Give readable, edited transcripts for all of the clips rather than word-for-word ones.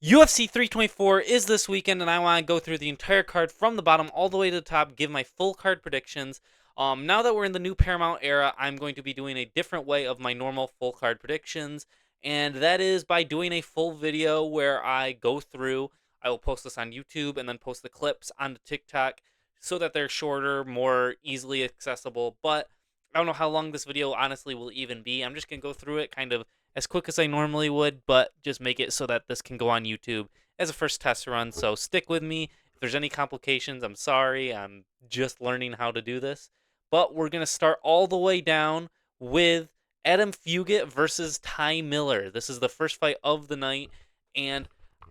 UFC 324 is this weekend, and I want to go through the entire card from the bottom all the way to the top, give my full card predictions. Now that we're in the new Paramount era, I'm going to be doing a different way of my normal full card predictions, and that is by doing a full video where I go through. I will post this on YouTube and then post the clips onto TikTok so that they're shorter, more easily accessible. But I don't know how long this video honestly will even be. I'm just going to go through it kind of as quick as I normally would, but just make it so that this can go on YouTube as a first test run. So stick with me. If there's any complications, I'm sorry. I'm just learning how to do this. But we're going to start all the way down with Adam Fugit versus Ty Miller. This is the first fight of the night, and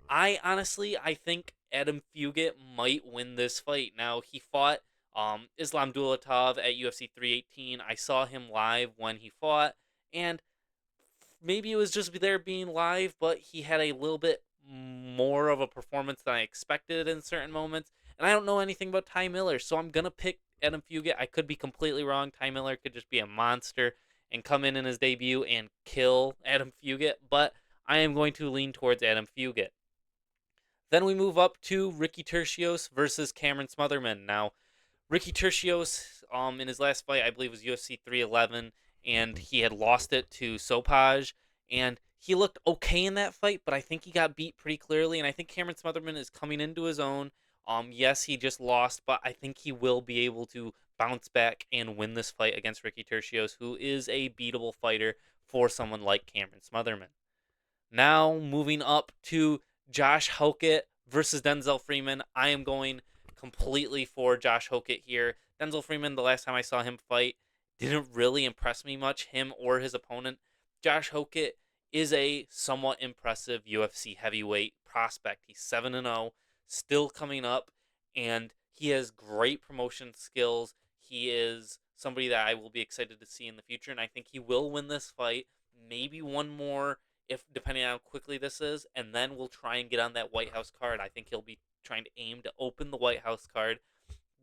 I think Adam Fugit might win this fight. Now, he fought Islam Dulatov at UFC 318. I saw him live when he fought, and maybe it was just there being live, but he had a little bit more of a performance than I expected in certain moments. And I don't know anything about Ty Miller, so I'm gonna pick Adam Fugit. I could be completely wrong. Ty Miller could just be a monster and come in his debut and kill Adam Fugit, but I am going to lean towards Adam Fugit. Then we move up to Ricky Tercios versus Cameron Smotherman. Now, Ricky Tercios, in his last fight, I believe was UFC 311, and he had lost it to Sopaj, and he looked okay in that fight, but I think he got beat pretty clearly, and I think Cameron Smotherman is coming into his own. Yes, he just lost, but I think he will be able to bounce back and win this fight against Ricky Tercios, who is a beatable fighter for someone like Cameron Smotherman. Now moving up to Josh Hokett versus Denzel Freeman. I am going completely for Josh Hokett here. Denzel Freeman, the last time I saw him fight, didn't really impress me much, him or his opponent. Josh Hokett is a somewhat impressive UFC heavyweight prospect. He's 7-0, still coming up, and he has great promotion skills. He is somebody that I will be excited to see in the future, and I think he will win this fight. Maybe one more if depending on how quickly this is, and then we'll try and get on that White House card. I think he'll be trying to aim to open the White House card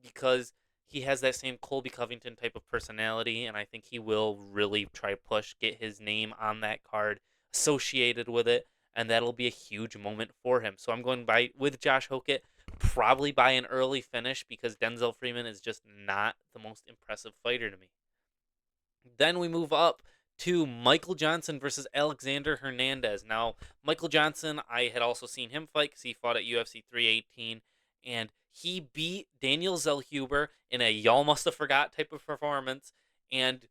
because he has that same Colby Covington type of personality, and I think he will really try to push, get his name on that card associated with it, and that'll be a huge moment for him. So I'm going by with Josh Hokett, probably by an early finish because Denzel Freeman is just not the most impressive fighter to me. Then we move up to Michael Johnson versus Alexander Hernandez. Now, Michael Johnson, I had also seen him fight because he fought at UFC 318, and he beat Daniel Zellhuber in a y'all must have forgot type of performance, and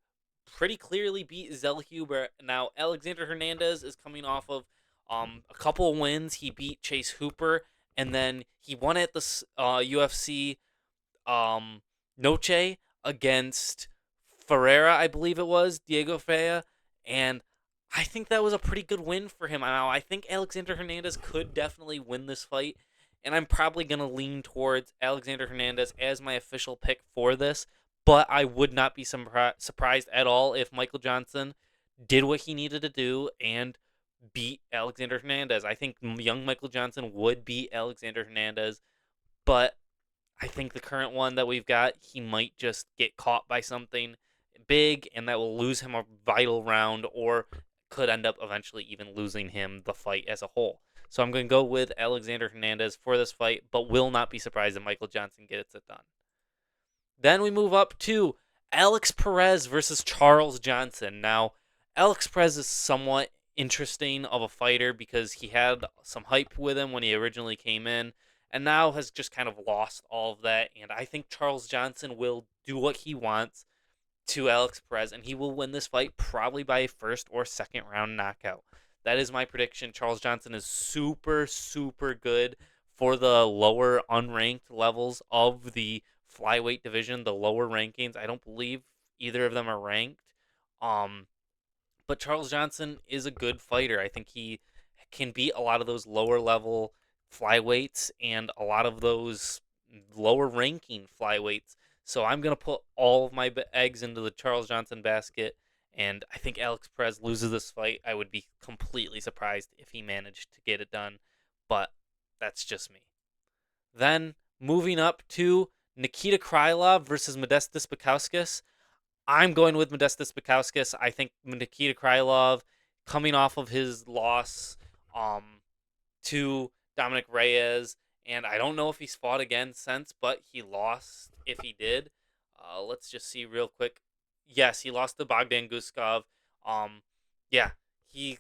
pretty clearly beat Zellhuber. Now, Alexander Hernandez is coming off of a couple of wins. He beat Chase Hooper, and then he won at the UFC Noche against Ferreira, I believe it was, Diego Ferreira, and I think that was a pretty good win for him. Now, I think Alexander Hernandez could definitely win this fight, and I'm probably going to lean towards Alexander Hernandez as my official pick for this, but I would not be surprised at all if Michael Johnson did what he needed to do and beat Alexander Hernandez. I think young Michael Johnson would beat Alexander Hernandez, but I think the current one that we've got, he might just get caught by something big and that will lose him a vital round or could end up eventually even losing him the fight as a whole. So I'm going to go with Alexander Hernandez for this fight, but will not be surprised if Michael Johnson gets it done. Then we move up to Alex Perez versus Charles Johnson. Now, Alex Perez is somewhat interesting of a fighter because he had some hype with him when he originally came in and now has just kind of lost all of that. And I think Charles Johnson will do what he wants to Alex Perez, and he will win this fight probably by a first or second round knockout. That is my prediction. Charles Johnson is super, super good for the lower unranked levels of the flyweight division, the lower rankings. I don't believe either of them are ranked. Um, but Charles Johnson is a good fighter. I think he can beat a lot of those lower level flyweights and a lot of those lower ranking flyweights. So I'm going to put all of my eggs into the Charles Johnson basket. And I think Alex Perez loses this fight. I would be completely surprised if he managed to get it done. But that's just me. Then moving up to Nikita Krylov versus Modestas Bukauskas. I'm going with Modestas Bukauskas. I think Nikita Krylov, coming off of his loss, um, to Dominic Reyes, and I don't know if he's fought again since, but he lost if he did. Let's just see real quick. Yes, he lost to Bogdan Guskov. Um, yeah, he's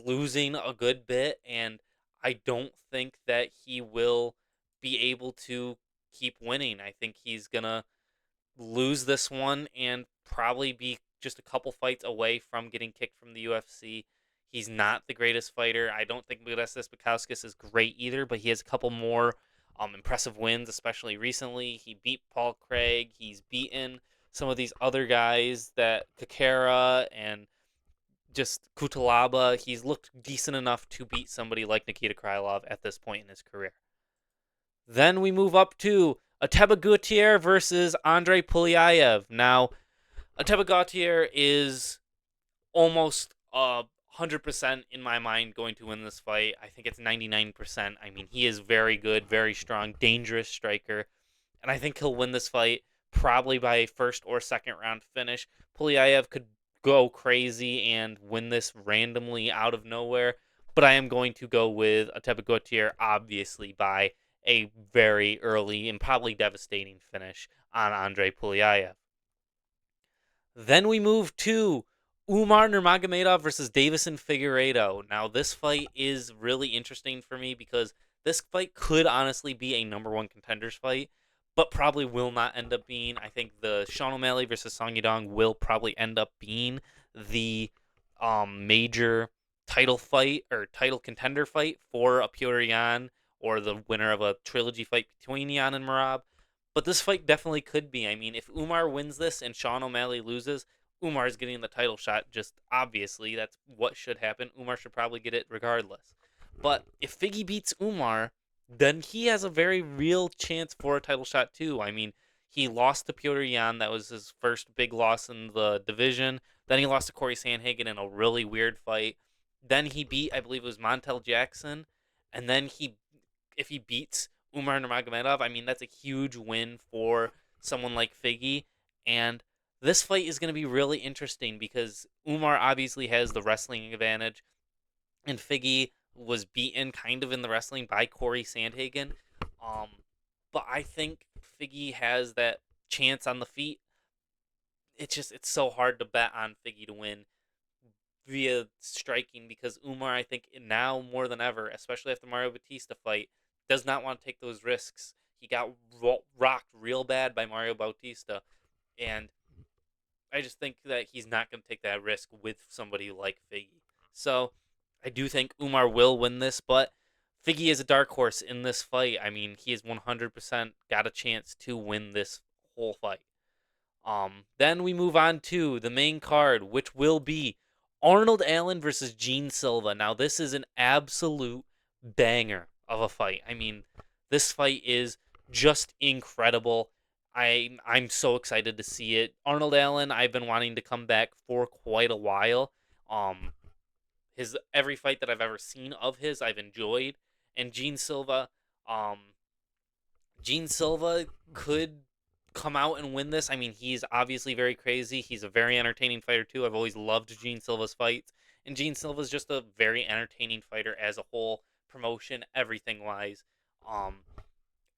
losing a good bit, and I don't think that he will be able to keep winning. I think he's gonna lose this one and probably be just a couple fights away from getting kicked from the UFC. He's not the greatest fighter. I don't think Modestas Bukauskas is great either, but he has a couple more impressive wins, especially recently. He beat Paul Craig. He's beaten some of these other guys that Kakara and just Kutalaba. He's looked decent enough to beat somebody like Nikita Krylov at this point in his career. Then we move up to Ateba Gutierrez versus Andre Pulyaev. Now, Ateba Gutierrez is almost 100% in my mind going to win this fight. I think it's 99%. I mean, he is very good, very strong, dangerous striker, and I think he'll win this fight probably by a first or second round finish. Pulyaev could go crazy and win this randomly out of nowhere, but I am going to go with Ateba Gutierrez obviously by a very early and probably devastating finish on Andre Pulyaev. Then we move to Umar Nurmagomedov versus Davison Figueiredo. Now, this fight is really interesting for me because this fight could honestly be a number one contenders fight, but probably will not end up being. I think the Sean O'Malley versus Song Yadong will probably end up being the major title fight or title contender fight for a Pyotr Yan or the winner of a trilogy fight between Yan and Marab. But this fight definitely could be. I mean, if Umar wins this and Sean O'Malley loses, Umar is getting the title shot. Just obviously, that's what should happen. Umar should probably get it regardless. But if Figgy beats Umar, then he has a very real chance for a title shot too. I mean, he lost to Piotr Yan. That was his first big loss in the division. Then he lost to Corey Sandhagen in a really weird fight. Then he beat, I believe it was Montel Jackson. And then if he beats Umar Nurmagomedov, I mean, that's a huge win for someone like Figgy. And this fight is going to be really interesting because Umar obviously has the wrestling advantage, and Figgy was beaten kind of in the wrestling by Corey Sandhagen. Um, but I think Figgy has that chance on the feet. It's so hard to bet on Figgy to win via striking because Umar, I think now more than ever, especially after Mario Batista fight, does not want to take those risks. He got rocked real bad by Mario Bautista, and I just think that he's not going to take that risk with somebody like Figgy. So I do think Umar will win this, but Figgy is a dark horse in this fight. I mean, he has 100% got a chance to win this whole fight. Then we move on to the main card, which will be Arnold Allen versus Gene Silva. Now, this is an absolute banger of a fight. I mean, this fight is just incredible. I'm so excited to see it. Arnold Allen, I've been wanting to come back for quite a while. His every fight that I've ever seen of his, I've enjoyed. And um, Gene Silva could come out and win this. I mean, he's obviously very crazy. He's a very entertaining fighter too. I've always loved Gene Silva's fights, and Gene Silva's just a very entertaining fighter as a whole, promotion, everything wise. Um,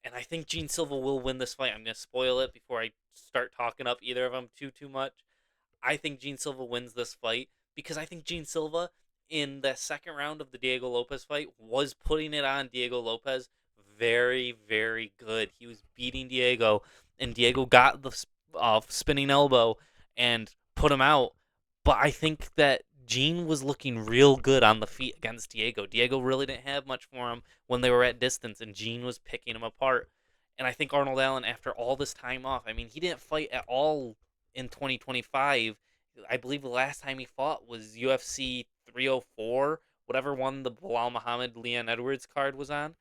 and I think Gene Silva will win this fight. I'm gonna spoil it before I start talking up either of them too much. I think Gene Silva wins this fight because I think Gene Silva in the second round of the Diego Lopez fight was putting it on Diego Lopez very, very good. He was beating Diego, and Diego got the spinning elbow and put him out. But I think that Gene was looking real good on the feet against Diego. Diego really didn't have much for him when they were at distance, and Gene was picking him apart. And I think Arnold Allen, after all this time off, I mean, he didn't fight at all in 2025. I believe the last time he fought was UFC 304, whatever one the Bilal Muhammad Leon Edwards card was on.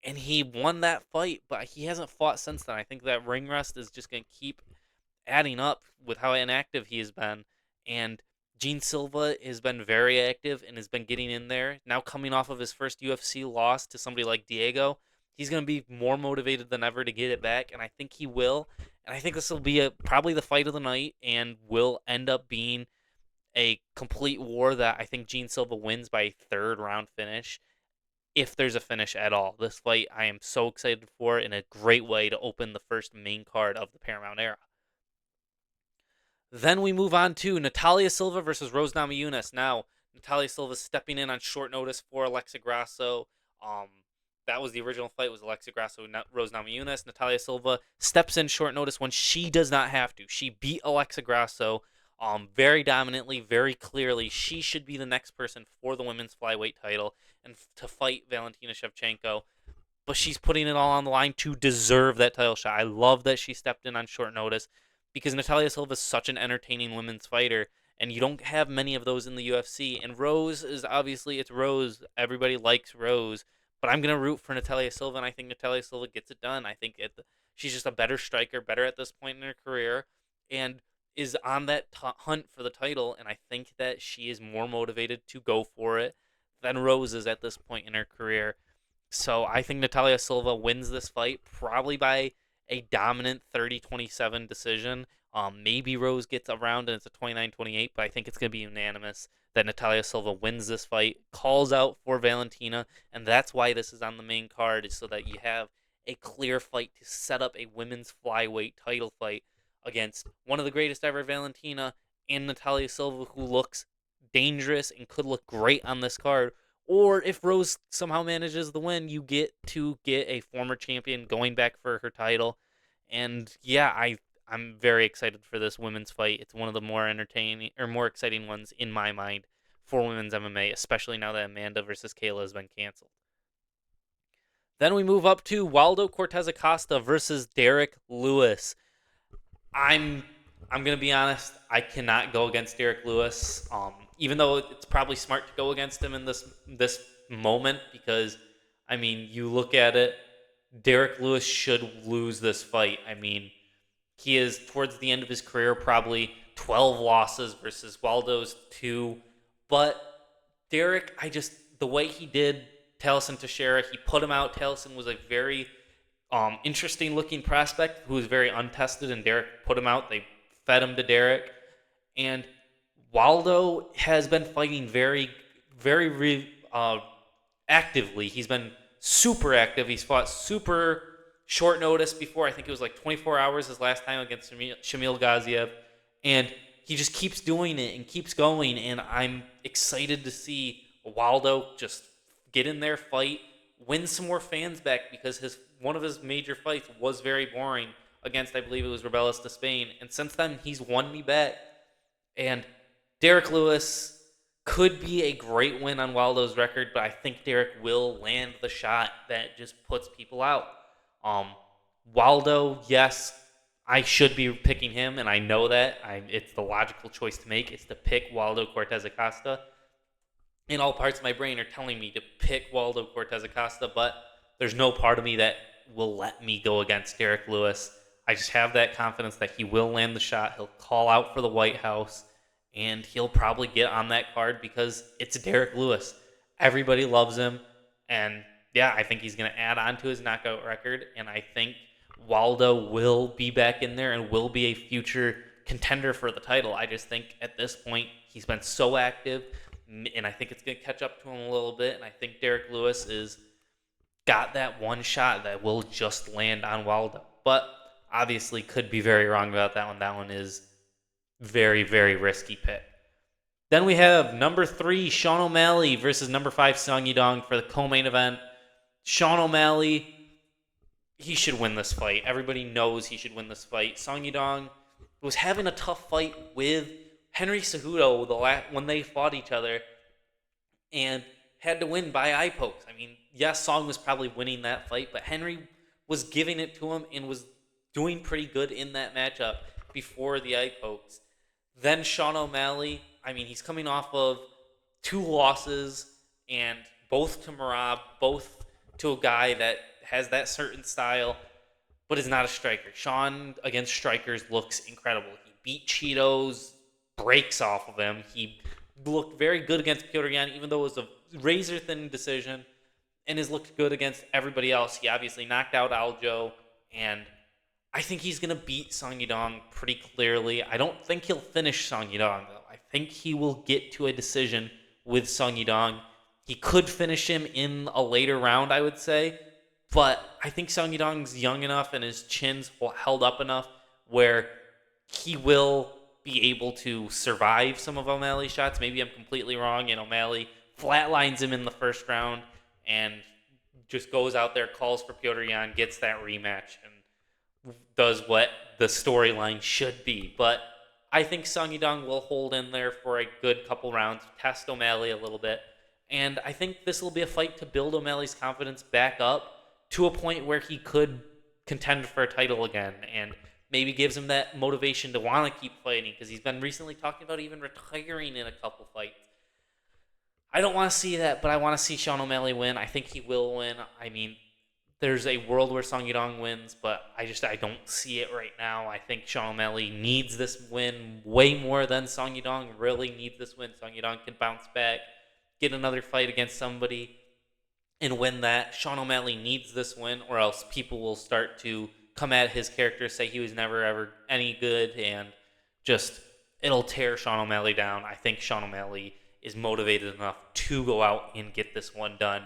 And he won that fight, but he hasn't fought since then. I think that ring rust is just going to keep adding up with how inactive he has been. And Gene Silva has been very active and has been getting in there. Now coming off of his first UFC loss to somebody like Diego, he's going to be more motivated than ever to get it back, and I think he will. And I think this will be probably the fight of the night and will end up being a complete war that I think Gene Silva wins by a third round finish. if there's a finish at all. This fight I am so excited for, in a great way to open the first main card of the Paramount era. Then we move on to Natalia Silva versus Rose Namajunas. Now, Natalia Silva stepping in on short notice for Alexa Grasso. Um, that was the original fight, was Alexa Grasso, not Rose Namajunas. Natalia Silva steps in short notice when she does not have to. She beat Alexa Grasso very dominantly, very clearly. She should be the next person for the women's flyweight title and to fight Valentina Shevchenko, but she's putting it all on the line to deserve that title shot. I love that she stepped in on short notice because Natalia Silva is such an entertaining women's fighter, and you don't have many of those in the UFC. And Rose is obviously, it's Rose. Everybody likes Rose, but I'm gonna root for Natalia Silva, and I think Natalia Silva gets it done. I think she's just a better striker, better at this point in her career, and is on that hunt for the title. And I think that she is more motivated to go for it than Rose is at this point in her career. So I think Natalia Silva wins this fight probably by a dominant 30-27 decision. Maybe Rose gets around and it's a 29-28, but I think it's going to be unanimous that Natalia Silva wins this fight, calls out for Valentina, and that's why this is on the main card, is so that you have a clear fight to set up a women's flyweight title fight against one of the greatest ever, Valentina, and Natalia Silva, who looks dangerous and could look great on this card. Or if Rose somehow manages the win, you get to get a former champion going back for her title. And yeah, I'm very excited for this women's fight. It's one of the more entertaining or more exciting ones in my mind for women's MMA, especially now that Amanda versus Kayla has been canceled. Then we move up to Waldo Cortez Acosta versus Derek Lewis. I'm I'm gonna be honest. I cannot go against Derek Lewis. Even though it's probably smart to go against him in this moment, because I mean, you look at it, Derek Lewis should lose this fight. I mean, he is towards the end of his career, probably 12 losses versus Waldo's 2. But Derek, the way he did Talison Teixeira, he put him out. Talison was a very interesting looking prospect who was very untested, and Derek put him out. They fed him to Derek. And Waldo has been fighting very actively. He's been super active. He's fought super short notice before. I think it was like 24 hours his last time against Shamil Gaziev. And he just keeps doing it and keeps going. And I'm excited to see Waldo just get in there, fight, win some more fans back, because one of his major fights was very boring against, I believe it was Rebellis de Spain. And since then, he's won me back. And Derek Lewis could be a great win on Waldo's record, but I think Derek will land the shot that just puts people out. Waldo, yes, I should be picking him, and I know that. It's the logical choice to make, is to pick Waldo Cortez Acosta. And all parts of my brain are telling me to pick Waldo Cortez Acosta, but there's no part of me that will let me go against Derek Lewis. I just have that confidence that he will land the shot. He'll call out for the White House, and he'll probably get on that card because it's Derek Lewis. Everybody loves him, and yeah, I think he's going to add on to his knockout record, and I think Waldo will be back in there and will be a future contender for the title. I just think at this point he's been so active, and I think it's going to catch up to him a little bit, and I think Derek Lewis is got that one shot that will just land on Waldo. But obviously could be very wrong about that one. That one is very risky pick. Then we have number 3, Sean O'Malley versus number 5, Song Yudong for the co-main event. Sean O'Malley, he should win this fight. Everybody knows he should win this fight. Song Yudong was having a tough fight with Henry Cejudo when they fought each other, and had to win by eye pokes. I mean, yes, Song was probably winning that fight, but Henry was giving it to him and was doing pretty good in that matchup before the eye pokes. Then Sean O'Malley, I mean, he's coming off of 2 losses, and both to Merab, both to a guy that has that certain style, but is not a striker. Sean against strikers looks incredible. He beat Cheetos, breaks off of him. He looked very good against Piotr Yan, even though it was a razor-thin decision, and has looked good against everybody else. He obviously knocked out Aljo, and I think he's going to beat Song Yudong pretty clearly. I don't think he'll finish Song Yudong, though. I think he will get to a decision with Song Yudong, He could finish him in a later round, I would say. But I think Song Yadong's young enough and his chin's held up enough where he will be able to survive some of O'Malley's shots. Maybe I'm completely wrong, and O'Malley flatlines him in the first round and just goes out there, calls for Petr Yan, gets that rematch, and does what the storyline should be. But I think Song Yadong will hold in there for a good couple rounds, test O'Malley a little bit, and I think this will be a fight to build O'Malley's confidence back up to a point where he could contend for a title again, and maybe gives him that motivation to want to keep fighting, because he's been recently talking about even retiring in a couple fights. I don't want to see that, but I want to see Sean O'Malley win. I think he will win. I mean, there's a world where Song Yadong wins, but I don't see it right now. I think Sean O'Malley needs this win way more than Song Yadong really needs this win. Song Yadong can bounce back, get another fight against somebody, and win that. Sean O'Malley needs this win, or else people will start to come at his character, say he was never ever any good, and just it'll tear Sean O'Malley down. I think Sean O'Malley is motivated enough to go out and get this one done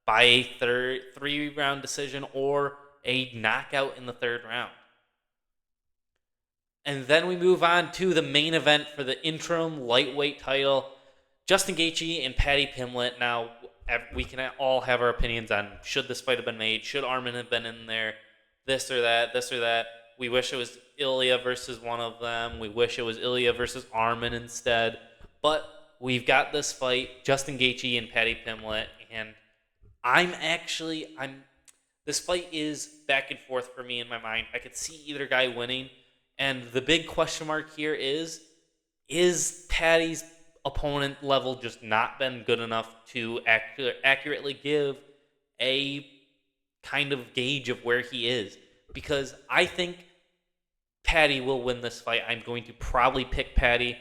by a 3-round decision or a knockout in the third round. And then we move on to the main event for the interim lightweight title. Justin Gaethje and Paddy Pimblett. Now, we can all have our opinions on should this fight have been made, should Arman have been in there, this or that, this or that. We wish it was Ilya versus one of them. We wish it was Ilya versus Arman instead. But we've got this fight, Justin Gaethje and Paddy Pimblett, and this fight is back and forth for me in my mind. I could see either guy winning, and the big question mark here is Paddy's opponent level just not been good enough to accurately give a kind of gauge of where he is? Because I think Paddy will win this fight. I'm going to probably pick Paddy,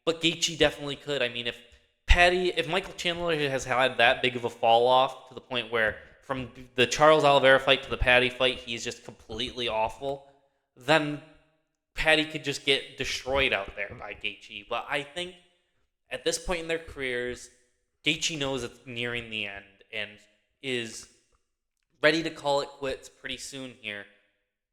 but Gaethje definitely could. I mean, if Michael Chandler has had that big of a fall off to the point where from the Charles Oliveira fight to the Paddy fight, he's just completely awful, then Paddy could just get destroyed out there by Gaethje. But I think at this point in their careers, Gaethje knows it's nearing the end and is ready to call it quits pretty soon here.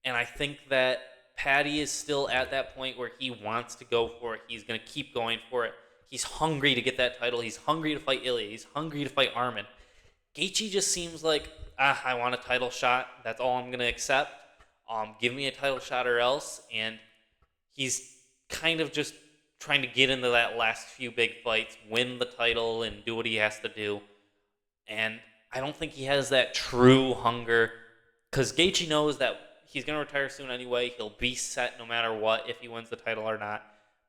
And I think that Paddy is still at that point where he wants to go for it. He's going to keep going for it. He's hungry to get that title. He's hungry to fight Ilya. He's hungry to fight Arman. Gaethje just seems like, I want a title shot. That's all I'm going to accept. Give me a title shot or else. And he's kind of just trying to get into that last few big fights, win the title, and do what he has to do. And I don't think he has that true hunger, because Gaethje knows that he's going to retire soon anyway. He'll be set no matter what, if he wins the title or not.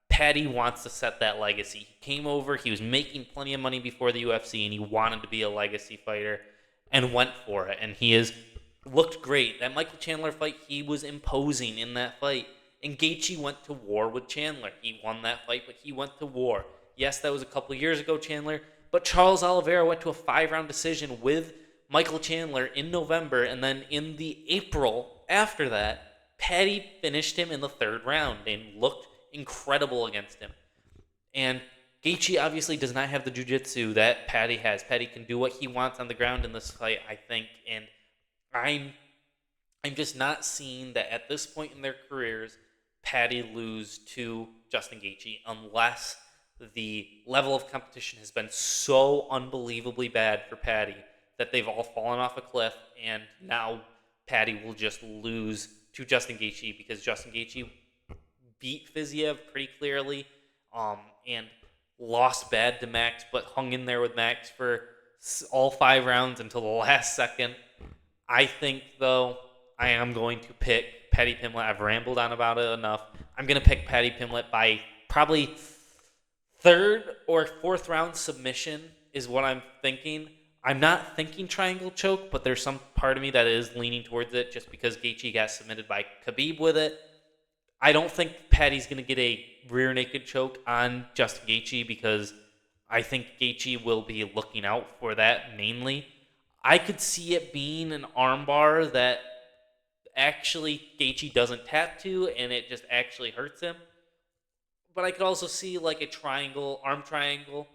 Paddy wants to set that legacy. He came over, he was making plenty of money before the UFC, and he wanted to be a legacy fighter and went for it. And he has looked great. That Michael Chandler fight, he was imposing in that fight. And Gaethje went to war with Chandler. He won that fight, but he went to war. Yes, that was a couple years ago, Chandler, but Charles Oliveira went to a 5-round decision with Michael Chandler in November, and then in the April after that, Paddy finished him in the 3rd round and looked incredible against him. And Gaethje obviously does not have the jiu-jitsu that Paddy has. Paddy can do what he wants on the ground in this fight, I think, and I'm just not seeing that at this point in their careers, Paddy lose to Justin Gaethje unless the level of competition has been so unbelievably bad for Paddy that they've all fallen off a cliff, and now Paddy will just lose to Justin Gaethje because Justin Gaethje beat Fiziev pretty clearly, and lost bad to Max, but hung in there with Max for all 5 rounds until the last second. I think, though, I am going to pick Paddy Pimblett. I've rambled on about it enough. I'm going to pick Paddy Pimblett by probably 3rd or 4th round submission is what I'm thinking. I'm not thinking triangle choke, but there's some part of me that is leaning towards it just because Gaethje got submitted by Khabib with it. I don't think Paddy's going to get a rear naked choke on Justin Gaethje because I think Gaethje will be looking out for that mainly. I could see it being an armbar that actually Gaethje doesn't tap to and it just actually hurts him. But I could also see like a triangle, arm triangle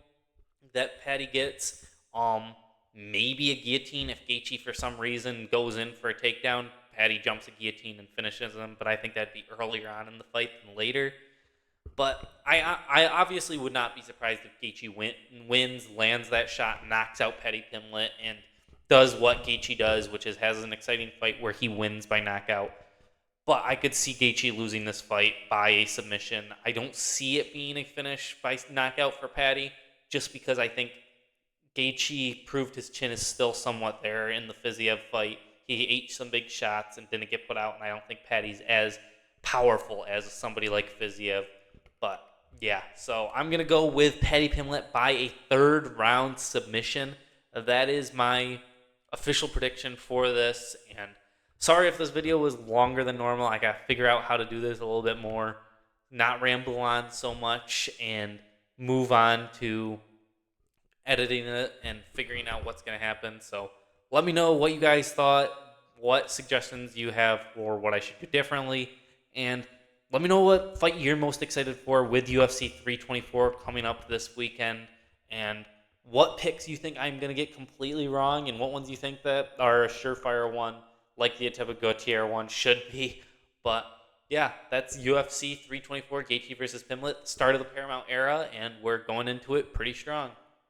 that Paddy gets Um, Maybe a guillotine if Gaethje for some reason goes in for a takedown. Paddy jumps a guillotine and finishes him, but I think that'd be earlier on in the fight than later. But I obviously would not be surprised if Gaethje wins, lands that shot, knocks out Paddy Pimblett, and does what Gaethje does, which is has an exciting fight where he wins by knockout. But I could see Gaethje losing this fight by a submission. I don't see it being a finish by knockout for Paddy, just because I think Gaethje proved his chin is still somewhat there in the Fiziev fight. He ate some big shots and didn't get put out, and I don't think Paddy's as powerful as somebody like Fiziev. But yeah, so I'm gonna go with Paddy Pimblett by a third round submission. That is my official prediction for this. And sorry if this video was longer than normal. I gotta figure out how to do this a little bit more, not ramble on so much, and move on to editing it and figuring out what's going to happen. So let me know what you guys thought, what suggestions you have for what I should do differently, and let me know what fight you're most excited for with UFC 324 coming up this weekend, and what picks you think I'm going to get completely wrong, and what ones you think that are a surefire one, like the Ateba Gautier one should be. But yeah, that's UFC 324, Gaethje versus Pimblett, start of the Paramount era, and we're going into it pretty strong.